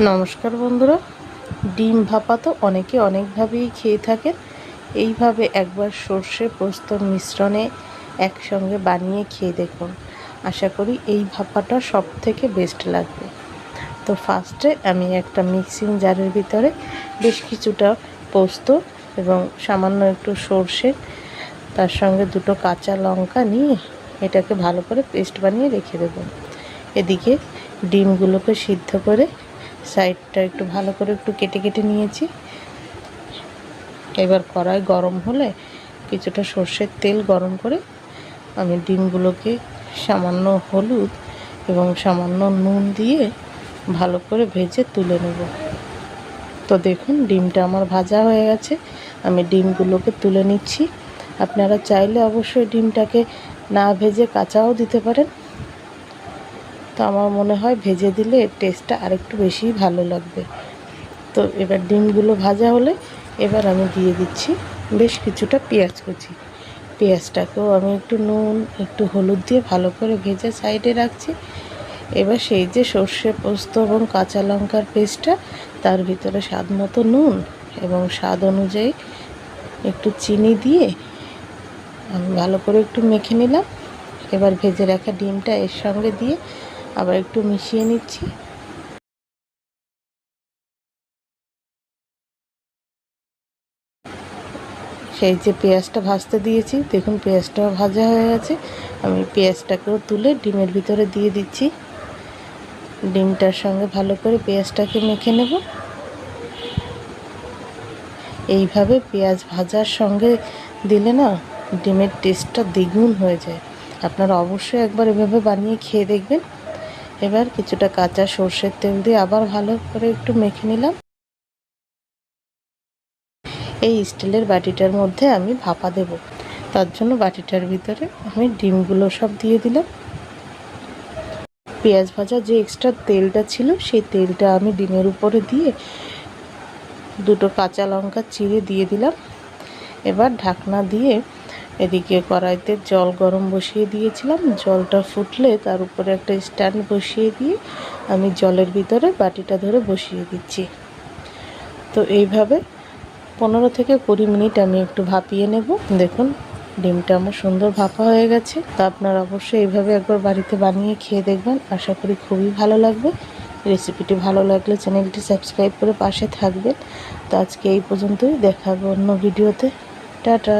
নমস্কার বন্ধুরা, ডিম ভাপা তো অনেকে অনেকভাবেই খেয়ে থাকেন। এইভাবে একবার সর্ষে পোস্তর মিশ্রণে একসঙ্গে বানিয়ে খেয়ে দেখুন। আশা করি এই ভাপাটা সব থেকে বেস্ট লাগবে। তো ফার্স্টে আমি একটা মিক্সিং জারের ভিতরে বেশ কিছুটা পোস্ত এবং সামান্য একটু সর্ষে, তার সঙ্গে দুটো কাঁচা লঙ্কা নিয়ে এটাকে ভালো করে পেস্ট বানিয়ে রেখে দেব। এদিকে ডিমগুলোকে সিদ্ধ করে সাইডটা একটু ভালো করে একটু কেটে কেটে নিয়েছি। এবার কড়াই গরম হলে কিছুটা সর্ষের তেল গরম করে আমি ডিমগুলোকে সামান্য হলুদ এবং সামান্য নুন দিয়ে ভালো করে ভেজে তুলে নেব। তো দেখুন ডিমটা আমার ভাজা হয়ে গেছে, আমি ডিমগুলোকে তুলে নিচ্ছি। আপনারা চাইলে অবশ্যই ডিমটাকে না ভেজে কাঁচাও দিতে পারেন, তো আমার মনে হয় ভেজে দিলে টেস্টটা আরেকটু বেশি ভালো লাগবে। তো এবার ডিমগুলো ভাজা হলে এবার আমি দিয়ে দিচ্ছি বেশ কিছুটা পেঁয়াজ কুচি। পেঁয়াজটাকেও আমি একটু নুন একটু হলুদ দিয়ে ভালো করে ভেজে সাইডে রাখছি। এবার সেই যে সর্ষে পোস্ত এবং কাঁচা লঙ্কার পেস্টটা, তার ভিতরে স্বাদ মতো নুন এবং স্বাদ অনুযায়ী একটু চিনি দিয়ে আমি ভালো করে একটু মেখে নিলাম। এবার ভেজে রাখা ডিমটা এর সঙ্গে দিয়ে আবার একটু মিশিয়ে নিচ্ছি। সেই যে পেঁয়াজটা ভাজতে দিয়েছি, দেখুন পেঁয়াজটাও ভাজা হয়ে গেছে। আমি পেঁয়াজটাকেও তুলে ডিমের ভিতরে দিয়ে দিচ্ছি। ডিমটার সঙ্গে ভালো করে পেঁয়াজটাকে মেখে নেব। এইভাবে পেঁয়াজ ভাজার সঙ্গে দিলে না ডিমের টেস্টটা দ্বিগুণ হয়ে যায়। আপনারা অবশ্যই একবার এভাবে বানিয়ে খেয়ে দেখবেন। এবার কিছুটা কাঁচা সর্ষের তেল দিয়ে আবার ভালো করে একটু মেখে নিলাম। এই স্টিলের বাটিটার মধ্যে আমি ভাপা দেব, তার জন্য বাটিটার ভিতরে আমি ডিমগুলো সব দিয়ে দিলাম। পেঁয়াজ ভাজা যে এক্সট্রা তেলটা ছিল সেই তেলটা আমি ডিমের উপরে দিয়ে দুটো কাঁচা লঙ্কা চিড়ে দিয়ে দিলাম। এবার ঢাকনা দিয়ে এদিকে কড়াইতে জল গরম বসিয়ে দিয়েছিলাম। জলটা ফুটলে তার উপরে একটা স্ট্যান্ড বসিয়ে দিয়ে আমি জলের ভিতরে বাটিটা ধরে বসিয়ে দিচ্ছি। তো এইভাবে 15 থেকে 20 মিনিট আমি একটু ভাপিয়ে নেব। দেখুন ডিমটা আমার সুন্দর ভাপা হয়ে গেছে। তো আপনারা অবশ্যই এইভাবে একবার বাড়িতে বানিয়ে খেয়ে দেখবেন, আশা করি খুবই ভালো লাগবে। রেসিপিটি ভালো লাগলে চ্যানেলটি সাবস্ক্রাইব করে পাশে থাকবেন। তো আজকে এই পর্যন্তই, দেখা হবে অন্য ভিডিওতে। টাটা।